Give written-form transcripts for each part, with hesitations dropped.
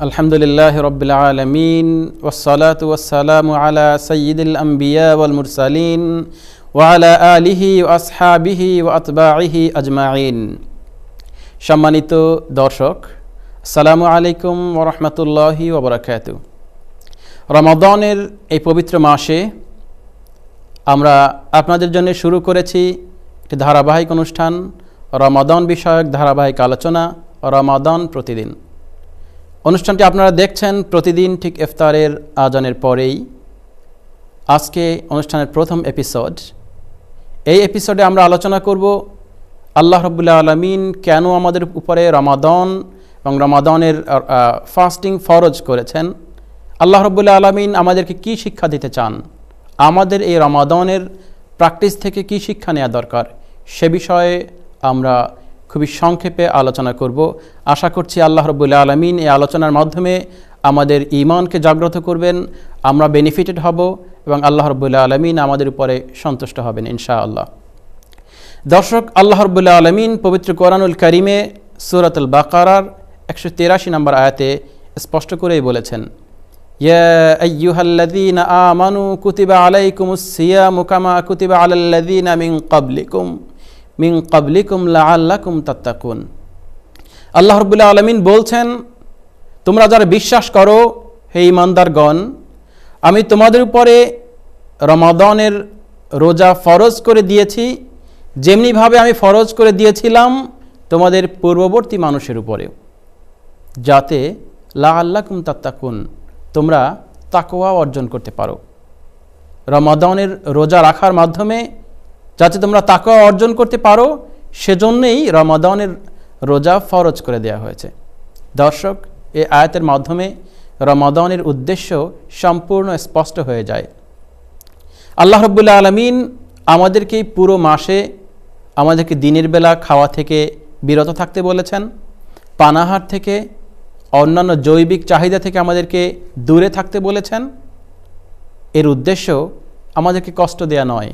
আলহামদুলিল্লাহি রাব্বিল আলামিন ওয়াসসালাতু ওয়াসসালামু আলা সাইয়্যিদিল আমবিয়া ওয়াল মুরসালিন ওয়া আলা আলিহি ওয়া আসহাবিহি ওয়া আতবাইহি আজমাইন। সম্মানিত দর্শক, আসসালামু আলাইকুম ওয়া রাহমাতুল্লাহি ওয়া বারাকাতুহু। রমাদানের এই পবিত্র মাসে আমরা আপনাদের জন্য শুরু করেছি একটি ধারাবাহিক অনুষ্ঠান, রমাদান বিষয়ক ধারাবাহিক আলোচনা, রমাদান প্রতিদিন। অনুষ্ঠানটি আপনারা দেখছেন প্রতিদিন ঠিক ইফতারের আজানের পরেই। আজকে অনুষ্ঠানের প্রথম এপিসোড। এই এপিসোডে আমরা আলোচনা করব আল্লাহ রাব্বুল আলামিন কেন আমাদের উপরে রমাদান এবং রমাদানের ফাস্টিং ফরজ করেছেন। আল্লাহ রাব্বুল আলামিন আমাদেরকে কি শিক্ষা দিতে চান, আমাদের এই রমাদানের প্র্যাকটিস থেকে কি শিক্ষা নেওয়া দরকার, সে বিষয়ে আমরা খুবই সংক্ষেপে আলোচনা করব। আশা করছি আল্লাহ রাব্বুল আলামিন এই আলোচনার মাধ্যমে আমাদের ঈমানকে জাগ্রত করবেন, আমরা বেনিফিটেড হব এবং আল্লাহ রাব্বুল আলামিন আমাদের উপরে সন্তুষ্ট হবেন ইনশাআল্লাহ। দর্শক, আল্লাহ রাব্বুল আলামিন পবিত্র কোরআনুল কারিমে সূরাতুল বাকারার 183 নম্বর আয়াতে স্পষ্ট করেই বলেছেন, ইয়া আইয়ুহাল্লাযীনা আমানু কুতিবা আলাইকুমুস সিয়ামু কামা কুতিবা আলাল্লাযীনা মিন ক্বাবলিকুম লাআল্লাকুম তাত্তাকুন। আল্লাহ রাব্বুল আলামিন বলছেন, তোমরা যারা বিশ্বাস করো হে ঈমানদারগণ, আমি তোমাদের উপরে রমাদানের রোজা ফরজ করে দিয়েছি যেমনিভাবে আমি ফরজ করে দিয়েছিলাম তোমাদের পূর্ববর্তী মানুষের উপরেও, যাতে লাআল্লাকুম তাত্তাকুন, তোমরা তাকওয়া অর্জন করতে পারো। রমাদানের রোজা রাখার মাধ্যমে যাতে তোমরা তাকওয়া অর্জন করতে পারো, সেজন্যই রমাদানের রোজা ফরজ করে দেওয়া হয়েছে। দর্শক, এই আয়াতের মাধ্যমে রমাদানের উদ্দেশ্য সম্পূর্ণ স্পষ্ট হয়ে যায়। আল্লাহ রাব্বুল আলামিন আমাদেরকে পুরো মাসে আমাদেরকে দিনের বেলা খাওয়া থেকে বিরত থাকতে বলেছেন, পানাহার থেকে, অন্যান্য জৈবিক চাহিদা থেকে আমাদেরকে দূরে থাকতে বলেছেন। এর উদ্দেশ্য আমাদেরকে কষ্ট দেয়া নয়,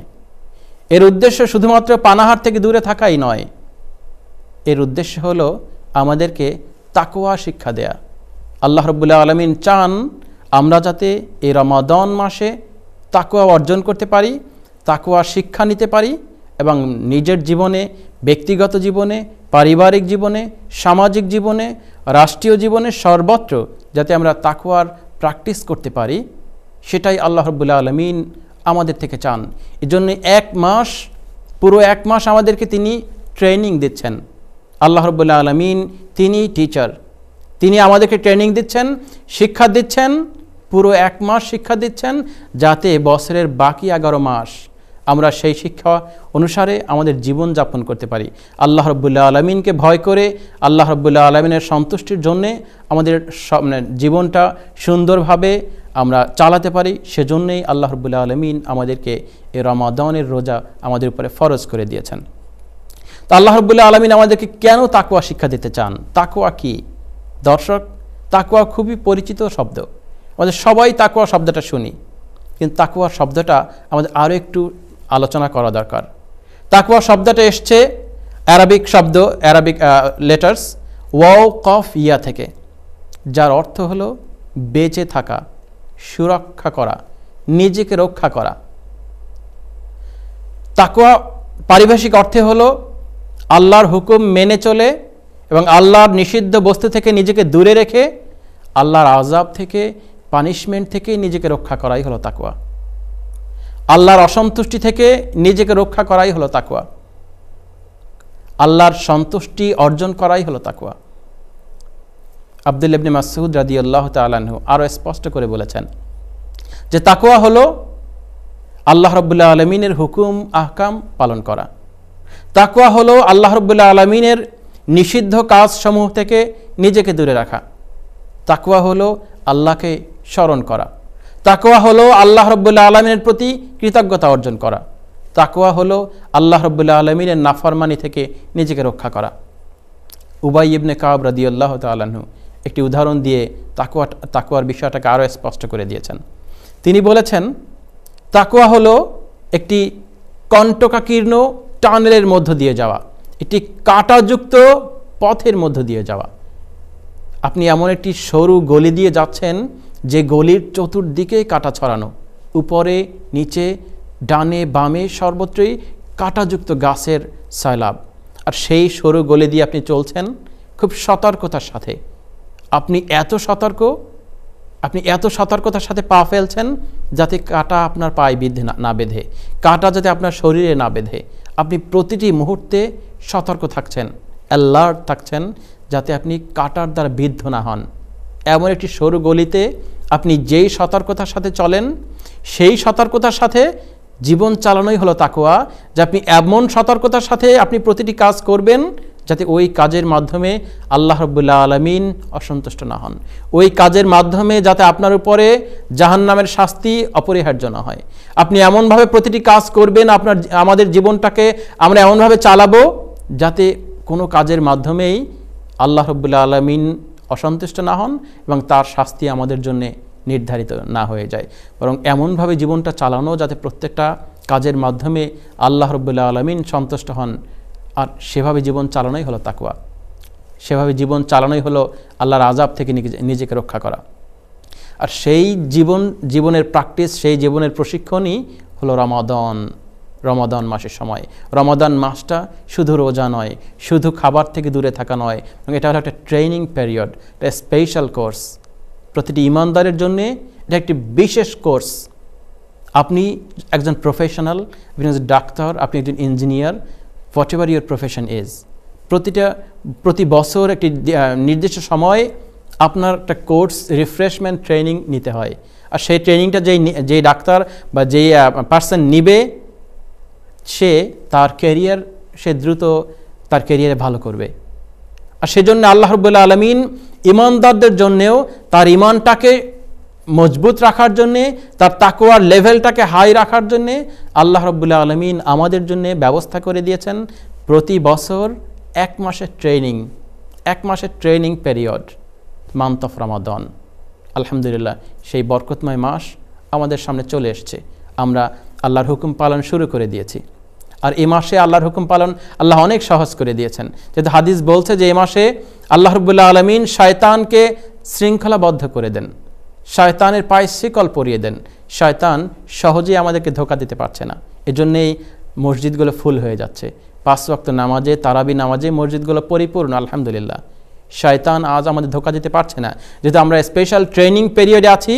এর উদ্দেশ্য শুধুমাত্র পানাহার থেকে দূরে থাকাই নয়, এর উদ্দেশ্য হলো আমাদেরকে তাকওয়া শিক্ষা দেয়া। আল্লাহ রাব্বুল আলামিন চান আমরা যাতে এই রমাদান মাসে তাকওয়া অর্জন করতে পারি, তাকওয়া শিক্ষা নিতে পারি এবং নিজের জীবনে, ব্যক্তিগত জীবনে, পারিবারিক জীবনে, সামাজিক জীবনে, রাষ্ট্রীয় জীবনে, সর্বত্র যাতে আমরা তাকওয়ার প্র্যাকটিস করতে পারি, সেটাই আল্লাহ রাব্বুল আলামিন আমাদের থেকে চান। এজন্য পুরো এক মাস আমাদেরকে তিনি ট্রেনিং দিচ্ছেন। আল্লাহ রাব্বুল আলামিন তিনি টিচার, তিনি আমাদেরকে ট্রেনিং দিচ্ছেন, শিক্ষা দিচ্ছেন, পুরো এক মাস শিক্ষা দিচ্ছেন, যাতে বছরের বাকি 11 মাস আমরা সেই শিক্ষা অনুসারে আমাদের জীবন যাপন করতে পারি। আল্লাহ রাব্বুল আলামিনকে ভয় করে, আল্লাহ রাব্বুল আলামিনের সন্তুষ্টির জন্যে আমাদের জীবনটা সুন্দরভাবে আমরা চালাতে পারি, সেজন্যই আল্লাহ রাব্বুল আলামিন আমাদেরকে এই রমাদানের রোজা আমাদের উপরে ফরজ করে দিয়েছেন। তো আল্লাহ রাব্বুল আলামিন আমাদেরকে কেন তাকওয়া শিক্ষা দিতে চান? তাকওয়া কি? দর্শক, তাকওয়া খুবই পরিচিত শব্দ, আমাদের সবাই তাকওয়া শব্দটা শুনি, কিন্তু তাকওয়া শব্দটা আমাদের আরও একটু আলোচনা করা দরকার। তাকওয়া শব্দটা এসছে অ্যারাবিক শব্দ, অ্যারাবিক লেটার্স ওয়াও কফ ইয়া থেকে, যার অর্থ হলো বেঁচে থাকা, সুরক্ষা করা, নিজেকে রক্ষা করা। তাকওয়া পারিভাষিক অর্থে হলো আল্লাহর হুকুম মেনে চলে এবং আল্লাহর নিষিদ্ধ বস্তু থেকে নিজেকে দূরে রেখে আল্লাহর আযাব থেকে, পানিশমেন্ট থেকে নিজেকে রক্ষা করাই হলো তাকওয়া। আল্লাহর অসন্তুষ্টি থেকে নিজেকে রক্ষা করাই হলো তাকওয়া। আল্লাহর সন্তুষ্টি অর্জন করাই হলো তাকওয়া। আব্দুল্লাহ ইবনে মাসউদ রাদিয়াল্লাহু তাআলা আনহু আরও স্পষ্ট করে বলেছেন যে তাকওয়া হলো আল্লাহ রাব্বুল আলামিনের হুকুম আহকাম পালন করা। তাকওয়া হলো আল্লাহ রাব্বুল আলামিনের নিষিদ্ধ কাজসমূহ থেকে নিজেকে দূরে রাখা। তাকওয়া হলো আল্লাহকে স্মরণ করা। তাকওয়া হলো আল্লাহ রাব্বুল আলামিনের প্রতি কৃতজ্ঞতা অর্জন করা। তাকওয়া হলো আল্লাহ রাব্বুল আলামিনের নাফরমানি থেকে নিজেকে রক্ষা করা। উবাই ইবনে কাব রাদিয়াল্লাহু তাআলা আনহু একটি উদাহরণ দিয়ে তাকওয়ার বিষয়টাকে আরও স্পষ্ট করে দিয়েছেন। তিনি বলেছেন, তাকওয়া হলো একটি কণ্টকাকীর্ণ টানেলের মধ্য দিয়ে যাওয়া, একটি কাঁটাযুক্ত পথের মধ্য দিয়ে যাওয়া। আপনি এমন একটি সরু গলি দিয়ে যাচ্ছেন যে গলির চতুর্দিকে কাঁটা ছড়ানো, উপরে নিচে ডানে বামে সর্বত্রই কাঁটাযুক্ত গাছের সয়লাব। আর সেই সরু গলি দিয়ে আপনি চলছেন খুব সতর্কতার সাথে। আপনি এত সতর্কতার সাথে পা ফেলছেন যাতে কাঁটা আপনার পায়ে না বেঁধে, কাঁটা যাতে আপনার শরীরে না বেঁধে। আপনি প্রতিটি মুহূর্তে সতর্ক থাকছেন, অ্যালার্ট থাকছেন, যাতে আপনি কাঁটার দ্বারা বিদ্ধ না হন। এমন একটি সরু গলিতে আপনি যেই সতর্কতার সাথে চলেন, সেই সতর্কতার সাথে জীবন চালানোই হলো তাকওয়া। যে আপনি এমন সতর্কতার সাথে আপনি প্রতিটি কাজ করবেন যাতে ওই কাজের মাধ্যমে আল্লাহ রাব্বুল আলামিন অসন্তুষ্ট না হন, ওই কাজের মাধ্যমে যাতে আপনার উপরে জাহান্নামের শাস্তি অপরিহার্য না হয়। আপনি এমনভাবে প্রতিটি কাজ করবেন, আমাদের জীবনটাকে আমরা এমনভাবে চালাবো যাতে কোনো কাজের মাধ্যমেই আল্লাহ রাব্বুল আলামিন অসন্তুষ্ট না হন এবং তার শাস্তি আমাদের জন্য নির্ধারিত না হয়ে যায়, বরং এমনভাবে জীবনটা চালানো যাতে প্রত্যেকটা কাজের মাধ্যমে আল্লাহ রাব্বুল আলামিন সন্তুষ্ট হন। আর সেভাবে জীবন চালানোই হলো তাকওয়া, সেভাবে জীবন চালানোই হলো আল্লাহর আযাব থেকে নিজেকে রক্ষা করা। আর সেই জীবনের প্র্যাকটিস, সেই জীবনের প্রশিক্ষণই হলো রমাদান মাসের সময়। রমাদান মাসটা শুধু রোজা নয়, শুধু খাবার থেকে দূরে থাকা নয়, এবং এটা হলো একটা ট্রেনিং পিরিয়ড, একটা স্পেশাল কোর্স। প্রতিটি ইমানদারের জন্যে এটা একটি বিশেষ কোর্স। আপনি একজন প্রফেশনাল, আপনি একজন ডাক্তার, আপনি একজন engineer, what ever your profession is, প্রতি বছর একটি নির্দিষ্ট সময় আপনার একটা কোর্স রিফ্রেশমেন্ট ট্রেনিং নিতে হয়। আর সেই ট্রেনিংটা যেই ডাক্তার বা যেই পার্সন নিবে, সে দ্রুত তার ক্যারিয়ারে ভালো করবে। আর সেজন্য আল্লাহ রাব্বুল আলামিন ইমানদারদের জন্যেও তার ইমানটাকে মজবুত রাখার জন্যে, তার তাকওয়ার লেভেলটাকে হাই রাখার জন্যে আল্লাহ রাব্বুল আলামিন আমাদের জন্য ব্যবস্থা করে দিয়েছেন প্রতি বছর 1 মাসের ট্রেনিং পিরিয়ড, মান্থ অফ রমাদান। আলহামদুলিল্লাহ, সেই বরকতময় মাস আমাদের সামনে চলে এসেছে। আমরা আল্লাহর হুকুম পালন শুরু করে দিয়েছি। আর এই মাসে আল্লাহর হুকুম পালন আল্লাহ অনেক সহজ করে দিয়েছেন। যেহেতু হাদিস বলছে যে এই মাসে আল্লাহ রাব্বুল আলামিন শয়তানকে শৃঙ্খলাবদ্ধ করে দেন, শয়তানের পায়ে শিকল পরিয়ে দেন। শয়তান সহজেই আমাদেরকে ধোঁকা দিতে পারছে না। এজন্যই মসজিদগুলো ফুল হয়ে যাচ্ছে। 5 ওয়াক্ত নামাজে, তারাবি নামাজে মসজিদগুলো পরিপূর্ণ। আলহামদুলিল্লাহ, শয়তান আজ আমাদের ধোঁকা দিতে পারছে না। যেহেতু আমরা স্পেশাল ট্রেনিং পিরিয়ডে আছি,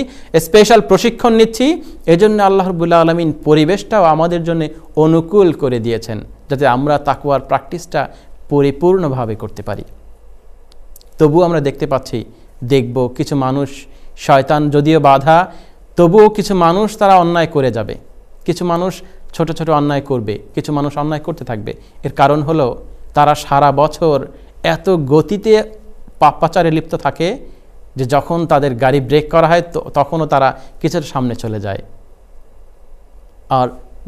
স্পেশাল প্রশিক্ষণ নিচ্ছি, এজন্য আল্লাহ রাব্বুল আলামিন পরিবেশটাও আমাদের জন্য অনুকূল করে দিয়েছেন যাতে আমরা তাকওয়ার প্র্যাকটিসটা পরিপূর্ণভাবে করতে পারি। তবু আমরা দেখব কিছু মানুষ, শয়তান যদিও বাধা, তবুও কিছু মানুষ তারা অন্যায় করে যাবে। কিছু মানুষ ছোট ছোট অন্যায় করবে, কিছু মানুষ অন্যায় করতে থাকবে। এর কারণ হলো তারা সারা বছর এত গতিতে পাপাচারে লিপ্ত থাকে যে যখন তাদের গাড়ি ব্রেক করা হয় তখনও তারা কিছুটা সামনে চলে যায়। আর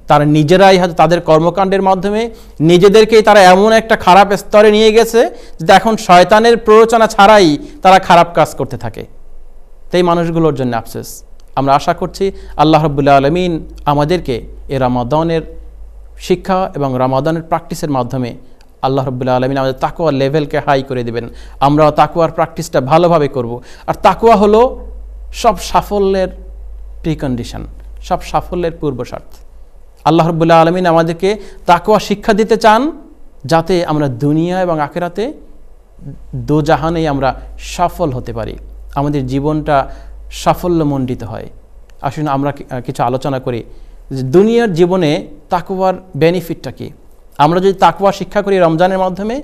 তারা নিজেরাই হয়তো তাদের কর্মকাণ্ডের মাধ্যমে নিজেদেরকেই তারা এমন একটা খারাপ স্তরে নিয়ে গেছে যে এখন শয়তানের প্ররোচনা ছাড়াই তারা খারাপ কাজ করতে থাকে। তাই মানুষগুলোর জন্য আফসোস। আমরা আশা করছি আল্লাহ রাব্বুল আলামিন আমাদেরকে এই রমাদানের শিক্ষা এবং রমাদানের প্র্যাকটিসের মাধ্যমে আল্লাহ রাব্বুল আলামিন আমাদের তাকওয়ার লেভেলকে হাই করে দেবেন। আমরাও তাকওয়ার প্র্যাকটিসটা ভালোভাবে করব। আর তাকওয়া হলো সব সাফল্যের প্রিকন্ডিশন, সব সাফল্যের পূর্বশর্ত। আল্লাহ রাব্বুল আলামিন আমাদেরকে তাকওয়া শিক্ষা দিতে চান যাতে আমরা দুনিয়া এবং আখিরাতে দোজাহানেই আমরা সফল হতে পারি, আমাদের জীবনটা সাফল্যমণ্ডিত হয়। আসুন আমরা কিছু আলোচনা করি যে দুনিয়ার জীবনে তাকওয়ার বেনিফিটটা কি। আমরা যদি তাকওয়া শিক্ষা করি রমজানের মাধ্যমে,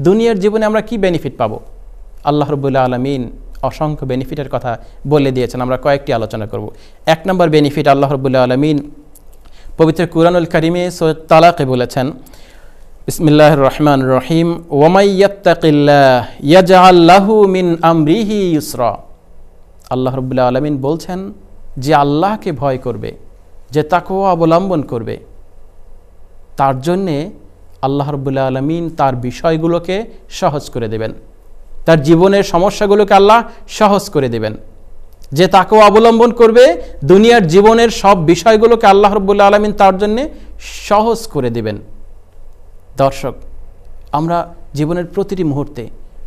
দুনিয়ার জীবনে আমরা কি বেনিফিট পাবো? আল্লাহ রাব্বুল আলামিন অসংখ্য বেনিফিটের কথা বলে দিয়েছেন। আমরা কয়েকটি আলোচনা করব। 1 নম্বর বেনিফিট, আল্লাহ রাব্বুল আলামিন পবিত্র কুরআনুল কারীমে সূরা তালাকে বলেছেন, বিসমিল্লাহির রহমানির রহিম, ওয়া মান ইয়াত্তাকিল্লাহ ইয়াজআল লাহু মিন আমরিহি ইউসরা। আল্লাহ রাব্বুল আলামিন বলছেন যে আল্লাহকে ভয় করবে, যে তাকওয়া অবলম্বন করবে, তার জন্যে আল্লাহ রাব্বুল আলামিন তার বিষয়গুলোকে সহজ করে দেবেন, তার জীবনের সমস্যাগুলোকে আল্লাহ সহজ করে দেবেন। যে তাকওয়া অবলম্বন করবে, দুনিয়ার জীবনের সব বিষয়গুলোকে আল্লাহ রাব্বুল আলামিন তার জন্যে সহজ করে দেবেন। দর্শক, আমরা জীবনের প্রতিটি মুহূর্তে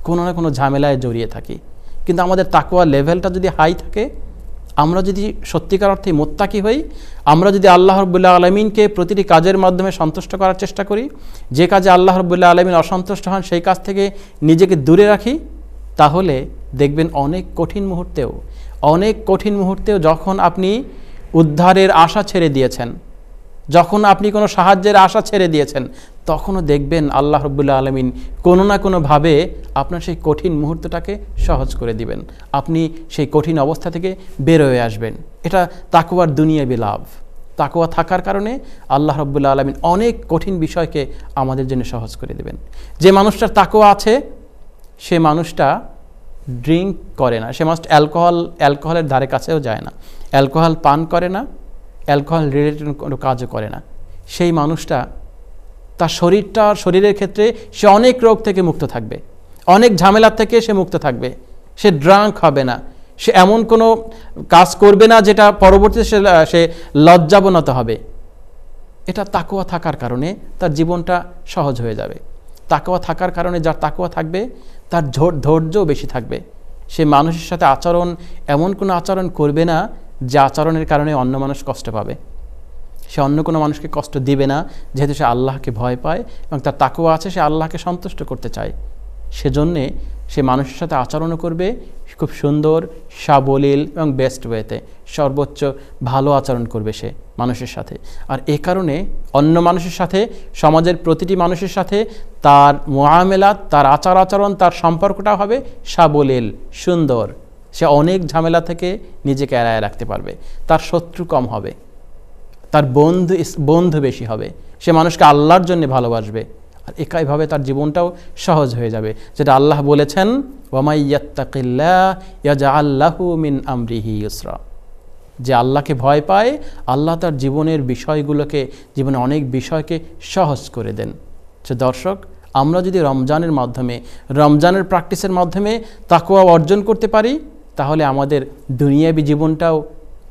কোনো না কোনো ঝামেলায় জড়িয়ে থাকি, কিন্তু আমাদের তাকওয়ার লেভেলটা যদি হাই থাকে, আমরা যদি সত্যিকার অর্থে মুত্তাকি হই, আমরা যদি আল্লাহ রাব্বুল আলামিনকে প্রতিটি কাজের মাধ্যমে সন্তুষ্ট করার চেষ্টা করি, যে কাজে আল্লাহ রাব্বুল আলামিন অসন্তুষ্ট হন সেই কাজ থেকে নিজেকে দূরে রাখি, তাহলে দেখবেন অনেক কঠিন মুহূর্তেও যখন আপনি উদ্ধারের আশা ছেড়ে দিয়েছেন, যখন আপনি কোনো সাহায্যের আশা ছেড়ে দিয়েছেন, তখনও দেখবেন আল্লাহ রাব্বুল আলামিন কোনো না কোনোভাবে আপনার সেই কঠিন মুহূর্তটাকে সহজ করে দিবেন, আপনি সেই কঠিন অবস্থা থেকে বের হয়ে আসবেন। এটা তাকওয়ার দুনিয়াবি লাভ। তাকওয়া থাকার কারণে আল্লাহ রাব্বুল আলামিন অনেক কঠিন বিষয়কে আমাদের জন্য সহজ করে দেবেন। যে মানুষটার তাকওয়া আছে, সে মানুষটা ড্রিঙ্ক করে না, সে মানুষটা অ্যালকোহলের ধারে কাছেও যায় না, অ্যালকোহল পান করে না, অ্যালকোহল রিলেটেড কোনো কাজও করে না। সেই মানুষটা তার শরীরের ক্ষেত্রে সে অনেক রোগ থেকে মুক্ত থাকবে, অনেক ঝামেলার থেকে সে মুক্ত থাকবে। সে ড্রাঙ্ক হবে না, সে এমন কোনো কাজ করবে না যেটা পরবর্তীতে সে লজ্জাবনত হবে। এটা তাকওয়া থাকার কারণে তার জীবনটা সহজ হয়ে যাবে। তাকওয়া থাকার কারণে যার তাকওয়া থাকবে তার ধৈর্যও বেশি থাকবে। সে মানুষের সাথে এমন কোনো আচরণ করবে না যে আচরণের কারণে অন্য মানুষ কষ্ট পাবে। সে অন্য কোনো মানুষকে কষ্ট দিবে না, যেহেতু সে আল্লাহকে ভয় পায় এবং তার তাকওয়া আছে, সে আল্লাহকে সন্তুষ্ট করতে চায়। সেজন্যে সে মানুষের সাথে আচরণও করবে খুব সুন্দর, সাবলীল এবং বেস্ট ওয়েতে, সর্বোচ্চ ভালো আচরণ করবে সে মানুষের সাথে। আর এ কারণে অন্য মানুষের সাথে, সমাজের প্রতিটি মানুষের সাথে তার মুআমেলাত, তার আচরণ, তার সম্পর্কটা হবে সাবলীল, সুন্দর। সে অনেক ঝামেলা থেকে নিজেকে এড়ায় রাখতে পারবে, তার শত্রু কম হবে, তার বন্ধু বেশি হবে, সে মানুষকে আল্লাহর জন্য ভালোবাসবে। আর একইভাবে তার জীবনটাও সহজ হয়ে যাবে, যেটা আল্লাহ বলেছেন, ওয়ামাই ইয়াত্তাকিল্লাহ ইয়াজআল লাহু মিন আমরিহি ইউসরা। যে আল্লাহকে ভয় পায়, আল্লাহ তার জীবনে অনেক বিষয়কে সহজ করে দেন। সে দর্শক, আমরা যদি রমজানের প্র্যাকটিসের মাধ্যমে তাকওয়া অর্জন করতে পারি, তাহলে আমাদের দুনিয়াবী জীবনটাও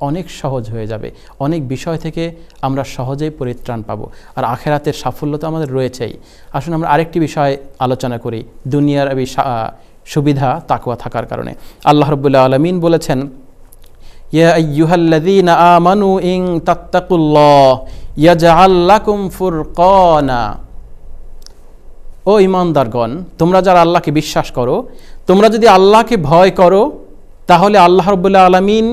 অনেক সহজ হয়ে যাবে, অনেক বিষয় থেকে আমরা সহজেই পরিত্রাণ পাবো। আর আখেরাতের সাফল্য তো আমাদের রয়েছেই। আসুন আমরা আরেকটি বিষয় আলোচনা করি, দুনিয়ার সুবিধা তাকওয়া থাকার কারণে। আল্লাহ রাব্বুল আলামিন বলেছেন, ইয়া আইয়ুহাল্লাযীনা আমানু ইন তাত্তাকুল্লাহ ইয়াজআল লাকুম ফুরকানা। ও ঈমানদারগণ, তোমরা যারা আল্লাহকে বিশ্বাস করো, তোমরা যদি আল্লাহকে ভয় করো, তাহলে আল্লাহ রাব্বুল আলামিন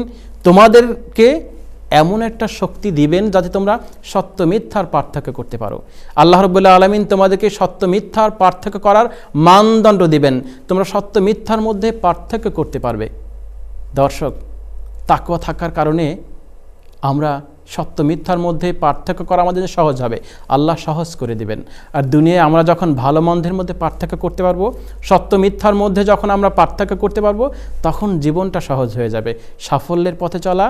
তোমাদেরকে এমন একটা শক্তি দিবেন যাতে তোমরা সত্য মিথ্যার পার্থক্য করতে পারো। আল্লাহ রাব্বুল আলামিন তোমাদেরকে সত্য মিথ্যার পার্থক্য করার মানদণ্ড দিবেন, তোমরা সত্য মিথ্যার মধ্যে পার্থক্য করতে পারবে। দর্শক, তাকওয়া থাকার কারণে আমরা সত্য মিথ্যার মধ্যে পার্থক্য করা আমাদের সহজ হবে, আল্লাহ সহজ করে দিবেন। আর দুনিয়ায় আমরা যখন ভালো মন্দের মধ্যে পার্থক্য করতে পারবো, সত্য মিথ্যার মধ্যে যখন আমরা পার্থক্য করতে পারবো, তখন জীবনটা সহজ হয়ে যাবে। সাফল্যের পথে চলা,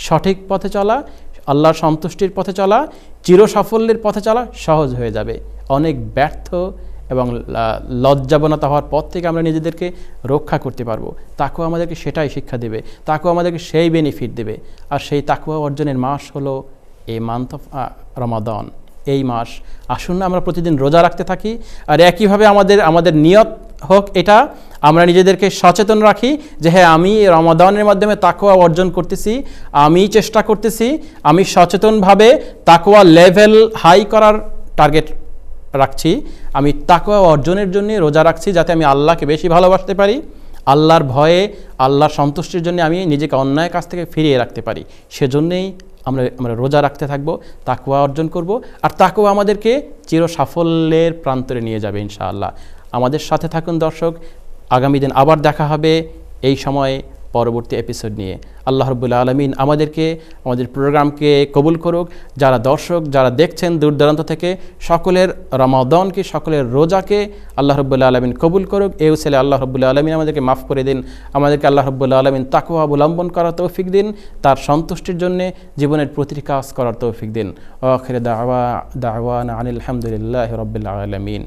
সঠিক পথে চলা, আল্লাহর সন্তুষ্টির পথে চলা, চির সাফল্যের পথে চলা সহজ হয়ে যাবে। অনেক ব্যর্থ এবং লজ্জাবনত হওয়ার পথ থেকে আমরা নিজেদেরকে রক্ষা করতে পারবো। তাকওয়া আমাদেরকে সেটাই শিক্ষা দেবে, তাকওয়া আমাদেরকে সেই বেনিফিট দেবে। আর সেই তাকওয়া অর্জনের মাস হলো এই মান্থ অফ রমাদান, এই মাস। আসুন না আমরা প্রতিদিন রোজা রাখতে থাকি, আর একইভাবে আমাদের নিয়ত হোক এটা, আমরা নিজেদেরকে সচেতন রাখি যে হ্যাঁ, আমি রমাদানের মাধ্যমে তাকওয়া অর্জন করতেছি, আমি চেষ্টা করতেছি, আমি সচেতনভাবে তাকওয়া লেভেল হাই করার টার্গেট রাখছি। আমি তাকওয়া অর্জনের জন্য রোজা রাখছি, যাতে আমি আল্লাহকে বেশি ভালোবাসতে পারি, আল্লাহর ভয়ে, আল্লাহর সন্তুষ্টির জন্য আমি নিজেকে অন্যায় কাজ থেকে ফিরিয়ে রাখতে পারি। সেজন্যেই আমরা রোজা রাখতে থাকবো, তাকওয়া অর্জন করব। আর তাকওয়া আমাদেরকে চির সাফল্যের প্রান্তরে নিয়ে যাবে ইনশাআল্লাহ। আমাদের সাথে থাকুন দর্শক, আগামী দিন আবার দেখা হবে এই সময়ে পরবর্তী এপিসোড নিয়ে। আল্লাহ রাব্বুল আলামিন আমাদের প্রোগ্রামকে কবুল করুক। যারা দর্শক, যারা দেখছেন দূর দূরান্ত থেকে, সকলের রমাদানকে, সকলের রোজাকে আল্লাহ রাব্বুল আলামিন কবুল করুক। এই উসিলায় আল্লাহ রাব্বুল আলামিন আমাদেরকে মাফ করে দিন, আমাদেরকে আল্লাহ রাব্বুল আলামিন তাকওয়া অবলম্বন করার তৌফিক দিন, তার সন্তুষ্টির জন্য জীবনের প্রতিটি কাজ করার তৌফিক দিন। আখির দাওয়ানা আনিল হামদুলিল্লাহি রাব্বিল আলামিন।